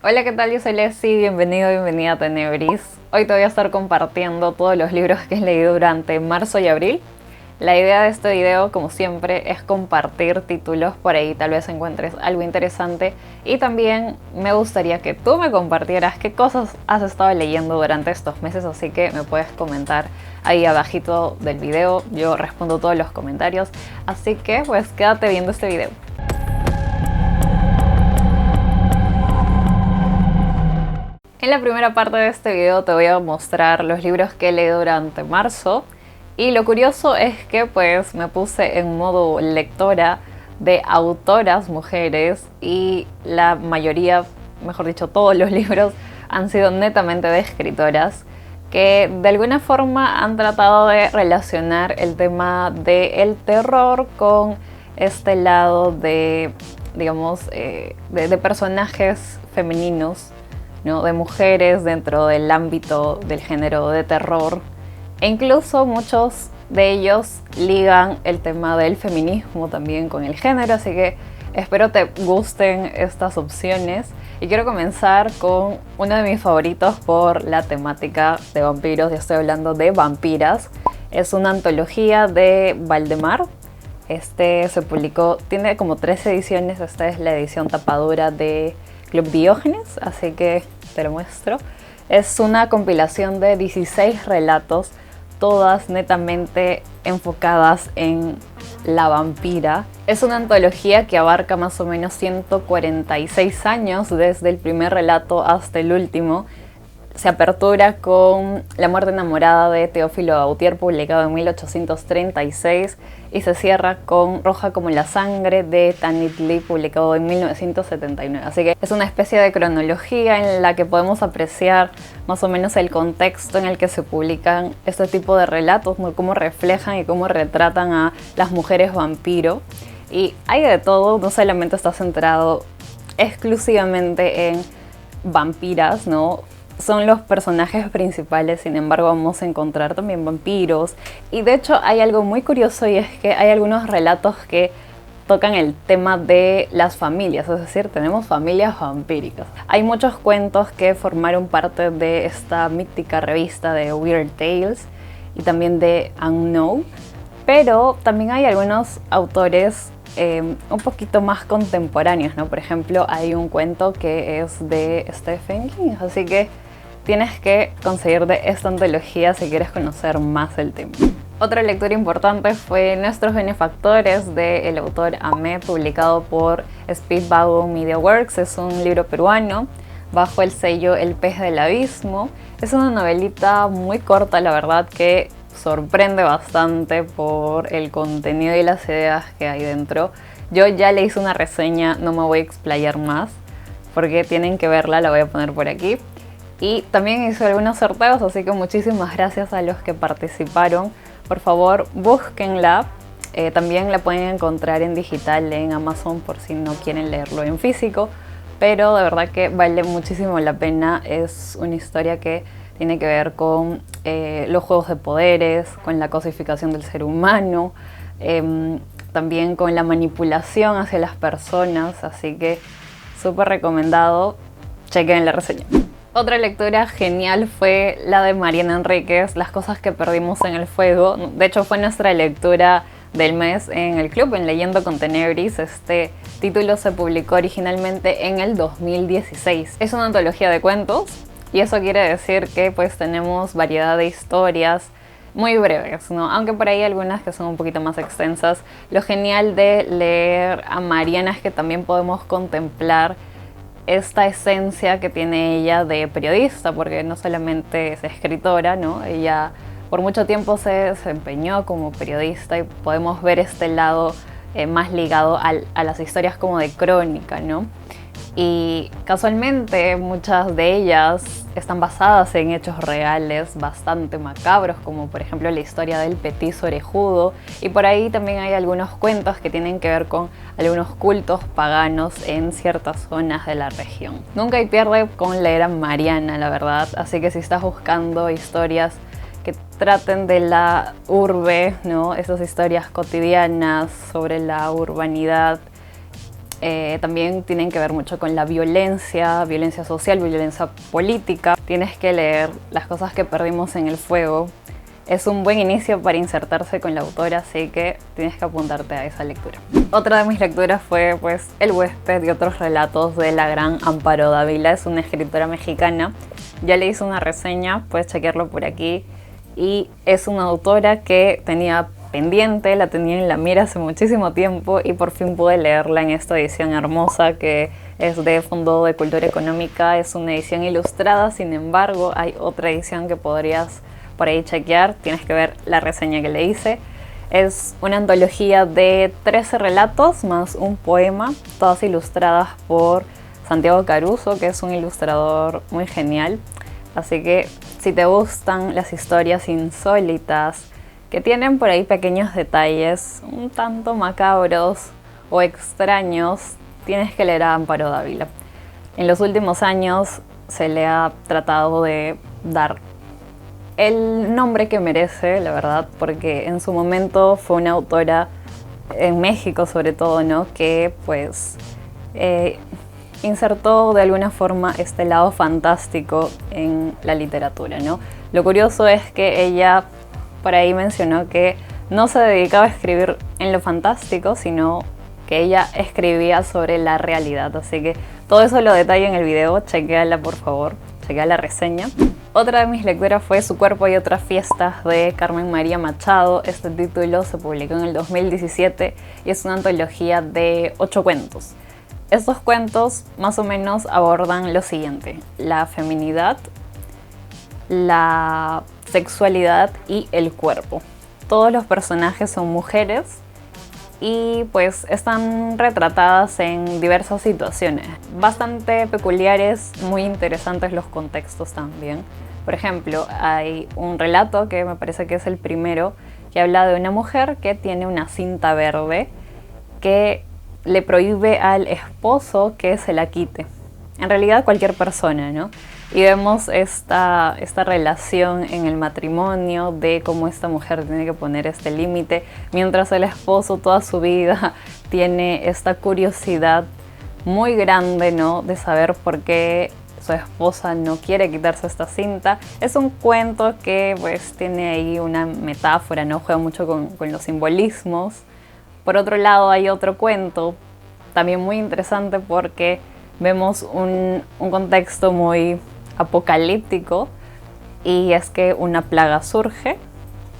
Hola, ¿qué tal? Yo soy Leslie, bienvenida a Tenebris. Hoy te voy a estar compartiendo todos los libros que he leído durante marzo y abril. La idea de este video, como siempre, es compartir títulos, por ahí tal vez encuentres algo interesante y también me gustaría que tú me compartieras qué cosas has estado leyendo durante estos meses, así que me puedes comentar ahí abajito del video, yo respondo todos los comentarios, así que pues quédate viendo este video. En la primera parte de este video te voy a mostrar los libros que he leído durante marzo. Y lo curioso es que pues me puse en modo lectora de autoras mujeres y la mayoría, mejor dicho todos los libros han sido netamente de escritoras que de alguna forma han tratado de relacionar el tema del terror con este lado de, digamos, de personajes femeninos, ¿no? De mujeres dentro del ámbito del género de terror. E incluso muchos de ellos ligan el tema del feminismo también con el género, así que espero te gusten estas opciones. Y quiero comenzar con uno de mis favoritos por la temática de vampiros, ya estoy hablando de Vampiras. Es una antología de Valdemar. Este se publicó, tiene como 3 ediciones, esta es la edición tapadura de Club Diógenes, así que te lo muestro. Es una compilación de 16 relatos, todas netamente enfocadas en la vampira. Es una antología que abarca más o menos 146 años desde el primer relato hasta el último. Se apertura con La muerte enamorada de Teófilo Gautier, publicado en 1836, y se cierra con Roja como la sangre de Tanit Lee, publicado en 1979. Así que es una especie de cronología en la que podemos apreciar más o menos el contexto en el que se publican este tipo de relatos, cómo reflejan y cómo retratan a las mujeres vampiro. Y hay de todo, no solamente está centrado exclusivamente en vampiras, ¿no? Son los personajes principales, sin embargo vamos a encontrar también vampiros. Y de hecho hay algo muy curioso, y es que hay algunos relatos que tocan el tema de las familias, es decir, tenemos familias vampíricas. Hay muchos cuentos que formaron parte de esta mítica revista de Weird Tales y también de Unknown, pero también hay algunos autores un poquito más contemporáneos, ¿no? Por ejemplo, hay un cuento que es de Stephen King, así que tienes que conseguir de esta antología si quieres conocer más el tema. Otra lectura importante fue Nuestros benefactores del autor Amé, publicado por Speedwagon Media Works. Es un libro peruano bajo el sello El pez del abismo. Es una novelita muy corta, la verdad, que sorprende bastante por el contenido y las ideas que hay dentro. Yo ya le hice una reseña, no me voy a explayar más porque tienen que verla, la voy a poner por aquí. Y también hice algunos sorteos, así que muchísimas gracias a los que participaron. Por favor, búsquenla. También la pueden encontrar en digital en Amazon por si no quieren leerlo en físico. Pero de verdad que vale muchísimo la pena. Es una historia que tiene que ver con los juegos de poderes, con la cosificación del ser humano, también con la manipulación hacia las personas. Así que súper recomendado. Chequen la reseña. Otra lectura genial fue la de Mariana Enríquez, Las cosas que perdimos en el fuego. De hecho fue nuestra lectura del mes en el club, en Leyendo con Tenebris. Este título se publicó originalmente en el 2016. Es una antología de cuentos y eso quiere decir que pues tenemos variedad de historias muy breves, ¿no? Aunque por ahí algunas que son un poquito más extensas. Lo genial de leer a Mariana es que también podemos contemplar esta esencia que tiene ella de periodista, porque no solamente es escritora, ¿no? Ella por mucho tiempo se desempeñó como periodista y podemos ver este lado más ligado a las historias como de crónica, ¿no? Y casualmente muchas de ellas están basadas en hechos reales bastante macabros, como por ejemplo la historia del petiso orejudo, y por ahí también hay algunos cuentos que tienen que ver con algunos cultos paganos en ciertas zonas de la región. Nunca hay pierde con leer a Mariana, la verdad, así que si estás buscando historias que traten de la urbe, ¿no? Esas historias cotidianas sobre la urbanidad, También tienen que ver mucho con la violencia, violencia social, violencia política. Tienes que leer Las cosas que perdimos en el fuego. Es un buen inicio para insertarse con la autora, así que tienes que apuntarte a esa lectura. Otra de mis lecturas fue pues El huésped y otros relatos de la gran Amparo Dávila. Es una escritora mexicana. Ya le hice una reseña, puedes chequearlo por aquí. Y es una autora que tenía pendiente, la tenía en la mira hace muchísimo tiempo y por fin pude leerla en esta edición hermosa que es de Fondo de Cultura Económica. Es una edición ilustrada, sin embargo hay otra edición que podrías por ahí chequear, tienes que ver la reseña que le hice. Es una antología de 13 relatos más un poema, todas ilustradas por Santiago Caruso, que es un ilustrador muy genial. Así que si te gustan las historias insólitas, que tienen por ahí pequeños detalles un tanto macabros o extraños, tienes que leer a Amparo Dávila. En los últimos años se le ha tratado de dar el nombre que merece, la verdad, porque en su momento fue una autora, en México sobre todo, ¿no?, que pues insertó de alguna forma este lado fantástico en la literatura, ¿no? Lo curioso es que ella por ahí mencionó que no se dedicaba a escribir en lo fantástico, sino que ella escribía sobre la realidad. Así que todo eso lo detalla en el video, chequéala por favor, chequea la reseña. Otra de mis lecturas fue Su cuerpo y otras fiestas de Carmen María Machado. Este título se publicó en el 2017 y es una antología de 8 cuentos. Estos cuentos más o menos abordan lo siguiente: la feminidad, la sexualidad y el cuerpo. Todos los personajes son mujeres y pues están retratadas en diversas situaciones, bastante peculiares, muy interesantes los contextos también. Por ejemplo, hay un relato que me parece que es el primero, que habla de una mujer que tiene una cinta verde que le prohíbe al esposo que se la quite. En realidad cualquier persona, ¿no? Y vemos esta relación en el matrimonio de cómo esta mujer tiene que poner este límite, mientras el esposo toda su vida tiene esta curiosidad muy grande, ¿no?, de saber por qué su esposa no quiere quitarse esta cinta. Es un cuento que pues tiene ahí una metáfora, ¿no? Juega mucho con los simbolismos. Por otro lado hay otro cuento también muy interesante porque vemos un contexto muy apocalíptico, y es que una plaga surge,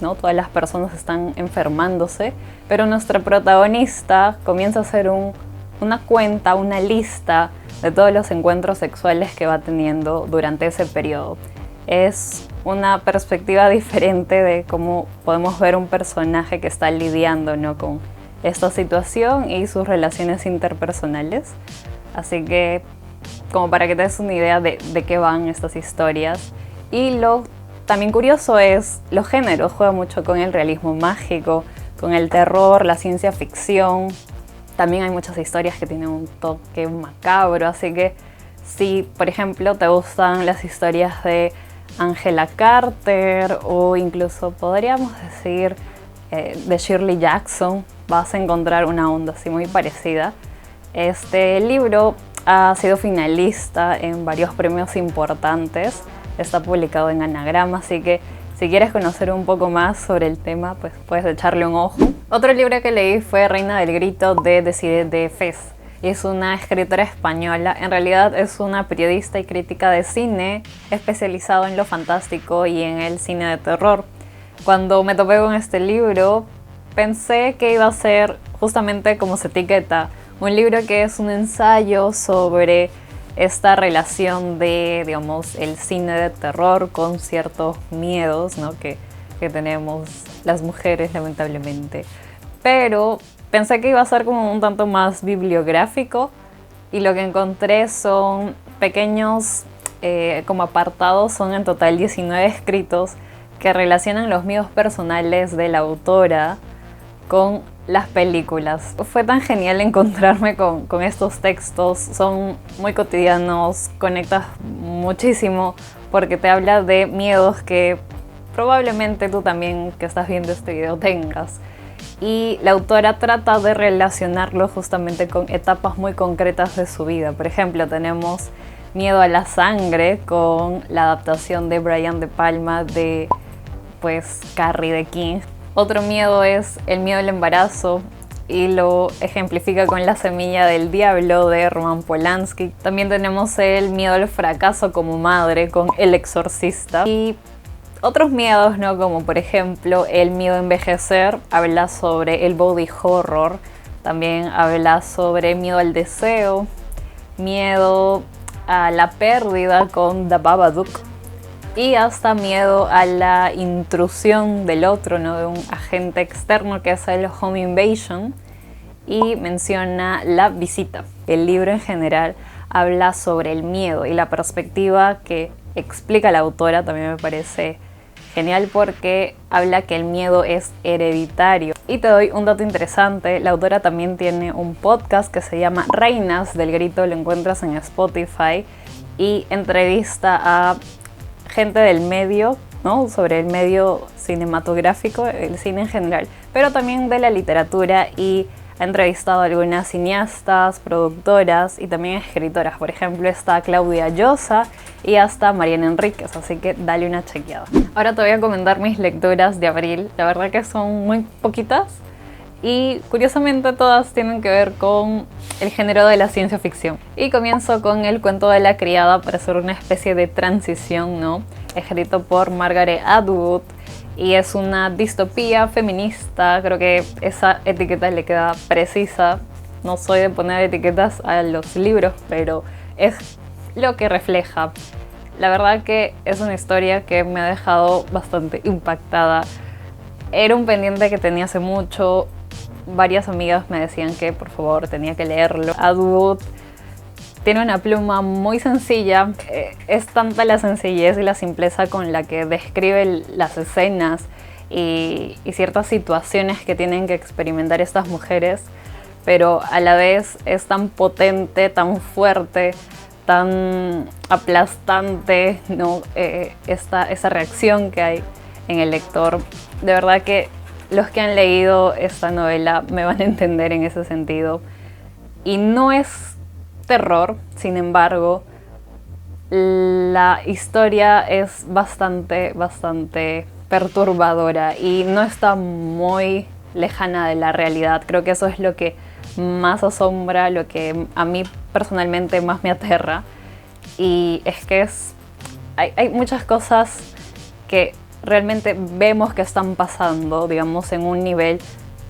¿no? Todas las personas están enfermándose, pero nuestra protagonista comienza a hacer una cuenta, una lista de todos los encuentros sexuales que va teniendo durante ese periodo. Es una perspectiva diferente de cómo podemos ver un personaje que está lidiando, ¿no?, con esta situación y sus relaciones interpersonales. Así que como para que te des una idea de qué van estas historias. Y lo también curioso es los géneros, juega mucho con el realismo mágico, con el terror, la ciencia ficción. También hay muchas historias que tienen un toque macabro, así que si por ejemplo te gustan las historias de Angela Carter o incluso podríamos decir de Shirley Jackson, vas a encontrar una onda así muy parecida. Este libro ha sido finalista en varios premios importantes, está publicado en Anagrama, así que si quieres conocer un poco más sobre el tema, pues puedes echarle un ojo. Otro libro que leí fue Reina del Grito de Desirée de Fez. Es una escritora española, en realidad es una periodista y crítica de cine especializado en lo fantástico y en el cine de terror. Cuando me topé con este libro, pensé que iba a ser justamente como se etiqueta, un libro que es un ensayo sobre esta relación de, digamos, el cine de terror con ciertos miedos, ¿no?, que tenemos las mujeres, lamentablemente. Pero pensé que iba a ser como un tanto más bibliográfico, y lo que encontré son pequeños como apartados, son en total 19 escritos que relacionan los miedos personales de la autora con las películas. Fue tan genial encontrarme con estos textos, son muy cotidianos, conectas muchísimo porque te habla de miedos que probablemente tú también que estás viendo este video tengas. y la autora trata de relacionarlo justamente con etapas muy concretas de su vida. Por ejemplo, tenemos Miedo a la sangre con la adaptación de Brian De Palma de Carrie de King. Otro miedo es el miedo al embarazo y lo ejemplifica con La semilla del diablo de Roman Polanski. También tenemos el miedo al fracaso como madre con El exorcista. Y otros miedos, ¿no? Como por ejemplo el miedo a envejecer, habla sobre el body horror. También habla sobre miedo al deseo, miedo a la pérdida con The Babadook. Y hasta miedo a la intrusión del otro, ¿no? De un agente externo, que es el home invasion, y menciona La visita. El libro en general habla sobre el miedo y la perspectiva que explica la autora también me parece genial, porque habla que el miedo es hereditario. Y te doy un dato interesante, la autora también tiene un podcast que se llama Reinas del Grito, lo encuentras en Spotify, y entrevista a gente del medio, ¿no? Sobre el medio cinematográfico, el cine en general, pero también de la literatura, y ha entrevistado a algunas cineastas, productoras y también escritoras. Por ejemplo, está Claudia Llosa y hasta Mariana Enríquez, así que dale una chequeada. Ahora te voy a comentar mis lecturas de abril. La verdad que son muy poquitas y curiosamente todas tienen que ver con el género de la ciencia ficción. Y comienzo con El cuento de la criada para hacer una especie de transición, ¿no? Escrito por Margaret Atwood y es una distopía feminista. Creo que esa etiqueta le queda precisa. No soy de poner etiquetas a los libros, pero es lo que refleja. La verdad que es una historia que me ha dejado bastante impactada. Era un pendiente que tenía hace mucho. Varias amigas me decían que por favor tenía que leerlo. Atwood tiene una pluma muy sencilla. Es tanta la sencillez y la simpleza con la que describe las escenas y ciertas situaciones que tienen que experimentar estas mujeres, pero a la vez es tan potente, tan fuerte, tan aplastante, ¿no? Esa reacción que hay en el lector. De verdad que los que han leído esta novela me van a entender en ese sentido. Y no es terror, sin embargo, la historia es bastante perturbadora y no está muy lejana de la realidad. Creo que eso es lo que más asombra, lo que a mí personalmente más me aterra. Y es que hay muchas cosas que realmente vemos que están pasando, digamos, en un nivel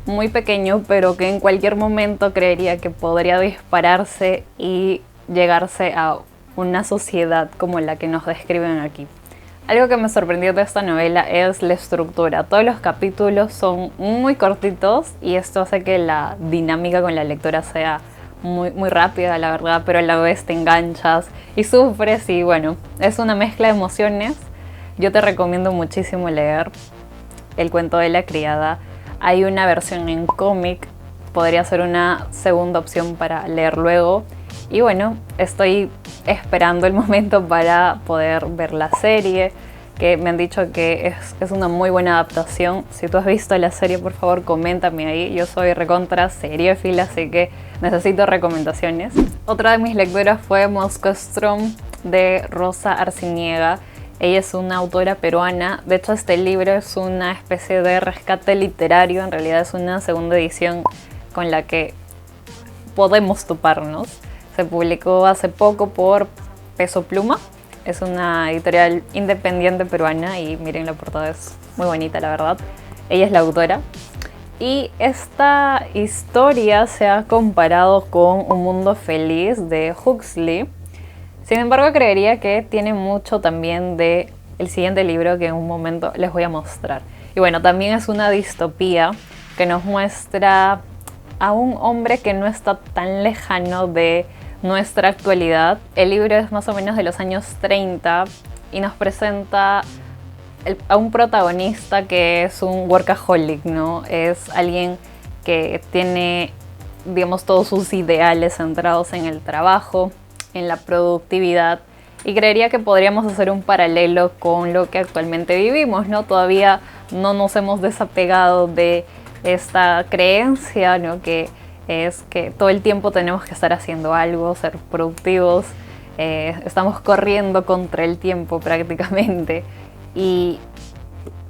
muy pequeño, pero que en cualquier momento creería que podría dispararse y llegarse a una sociedad como la que nos describen aquí. Algo que me sorprendió de esta novela es la estructura. Todos los capítulos son muy cortitos y esto hace que la dinámica con la lectura sea muy rápida, la verdad, pero a la vez te enganchas y sufres y bueno, es una mezcla de emociones. Yo te recomiendo muchísimo leer El cuento de la criada. Hay una versión en cómic, podría ser una segunda opción para leer luego. Y bueno, estoy esperando el momento para poder ver la serie, que me han dicho que es una muy buena adaptación. Si tú has visto la serie, por favor, coméntame ahí. Yo soy recontra seriéfila, así que necesito recomendaciones. Otra de mis lecturas fue Mosquestrom de Rosa Arciniega. Ella es una autora peruana. De hecho, este libro es una especie de rescate literario. En realidad es una segunda edición con la que podemos toparnos. Se publicó hace poco por Peso Pluma. Es una editorial independiente peruana y miren, la portada es muy bonita, la verdad. Ella es la autora. Y esta historia se ha comparado con Un mundo feliz de Huxley. Sin embargo, creería que tiene mucho también de el siguiente libro que en un momento les voy a mostrar. Y bueno, también es una distopía que nos muestra a un hombre que no está tan lejano de nuestra actualidad. El libro es más o menos de los años 30 y nos presenta a un protagonista que es un workaholic, ¿no? Es alguien que tiene, digamos, todos sus ideales centrados en el trabajo, en la productividad, y creería que podríamos hacer un paralelo con lo que actualmente vivimos, ¿no? Todavía no nos hemos desapegado de esta creencia, ¿no? Que es que todo el tiempo tenemos que estar haciendo algo, ser productivos, estamos corriendo contra el tiempo prácticamente, y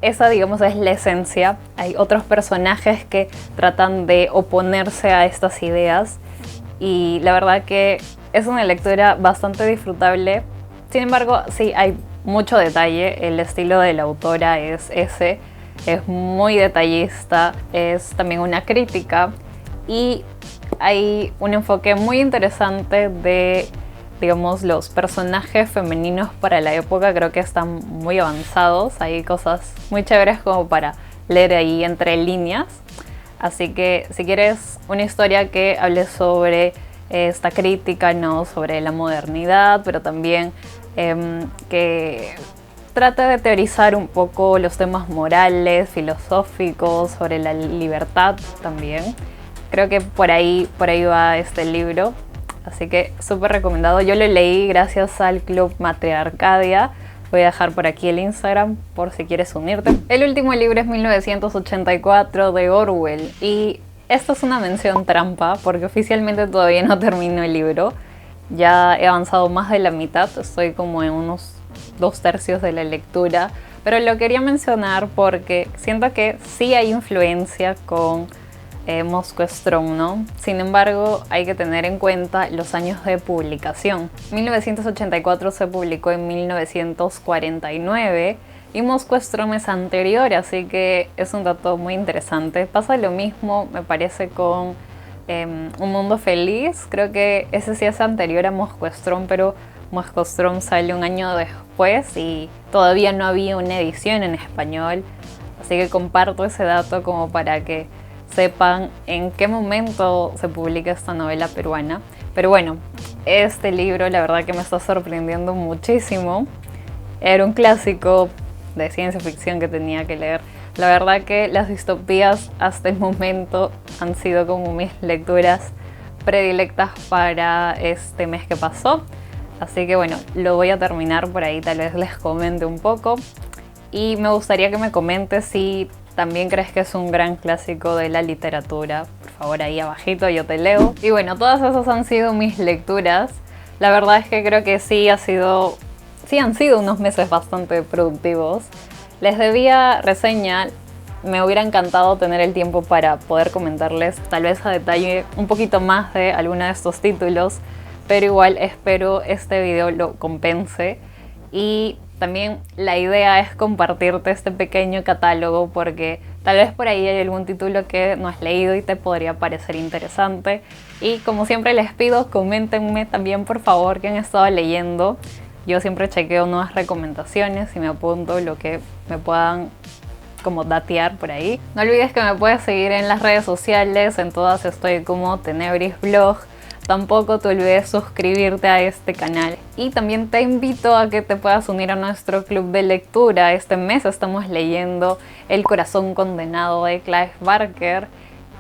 esa, digamos, es la esencia. Hay otros personajes que tratan de oponerse a estas ideas y la verdad que es una lectura bastante disfrutable. Sin embargo, sí, hay mucho detalle. El estilo de la autora es ese, es muy detallista, es también una crítica y hay un enfoque muy interesante de, digamos, los personajes femeninos para la época. Creo que están muy avanzados, hay cosas muy chéveres como para leer ahí entre líneas. Así que si quieres una historia que hable sobre esta crítica, ¿no? Sobre la modernidad, pero también que trata de teorizar un poco los temas morales, filosóficos, sobre la libertad también. Creo que por ahí va este libro, así que súper recomendado. Yo lo leí gracias al Club Matriarcadia. Voy a dejar por aquí el Instagram por si quieres unirte. El último libro es 1984 de Orwell y esta es una mención trampa porque oficialmente todavía no termino el libro. Ya he avanzado más de la mitad, estoy como en unos 2/3 de la lectura, pero lo quería mencionar porque siento que sí hay influencia con Moscow Strong, ¿no? Sin embargo, hay que tener en cuenta los años de publicación. 1984 se publicó en 1949 y Moscow Strong es anterior, así que es un dato muy interesante. Pasa lo mismo, me parece, con Un Mundo Feliz. Creo que ese sí es anterior a Moscow Strong, pero Moscow Strong sale un año después y todavía no había una edición en español. Así que comparto ese dato como para que sepan en qué momento se publica esta novela peruana. Pero bueno, este libro la verdad que me está sorprendiendo muchísimo. Era un clásico de ciencia ficción que tenía que leer. La verdad que las distopías hasta el momento han sido como mis lecturas predilectas para este mes que pasó. Así que bueno, lo voy a terminar por ahí, tal vez les comente un poco. Y me gustaría que me comentes si también crees que es un gran clásico de la literatura. Por favor, ahí abajito yo te leo. Y bueno, todas esas han sido mis lecturas. La verdad es que creo que sí han sido unos meses bastante productivos. Les debía reseña. Me hubiera encantado tener el tiempo para poder comentarles tal vez a detalle un poquito más de alguno de estos títulos, pero igual espero este video lo compense. Y también la idea es compartirte este pequeño catálogo porque tal vez por ahí hay algún título que no has leído y te podría parecer interesante. Y como siempre les pido, coméntenme también por favor qué han estado leyendo. Yo siempre chequeo nuevas recomendaciones y me apunto lo que me puedan como datear por ahí. No olvides que me puedes seguir en las redes sociales, en todas estoy como Tenebris Blog. Tampoco te olvides suscribirte a este canal y también te invito a que te puedas unir a nuestro club de lectura. Este mes estamos leyendo El corazón condenado de Clive Barker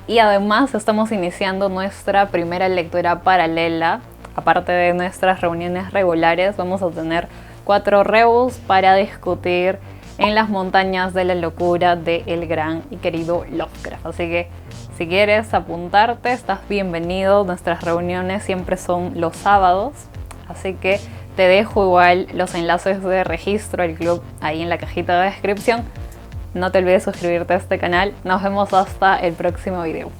y además estamos iniciando nuestra primera lectura paralela. Aparte de nuestras reuniones regulares, vamos a tener 4 rebus para discutir En las montañas de la locura de el gran y querido Lovecraft. Así que si quieres apuntarte, estás bienvenido. Nuestras reuniones siempre son los sábados, así que te dejo igual los enlaces de registro al club ahí en la cajita de descripción. No te olvides suscribirte a este canal. Nos vemos hasta el próximo video.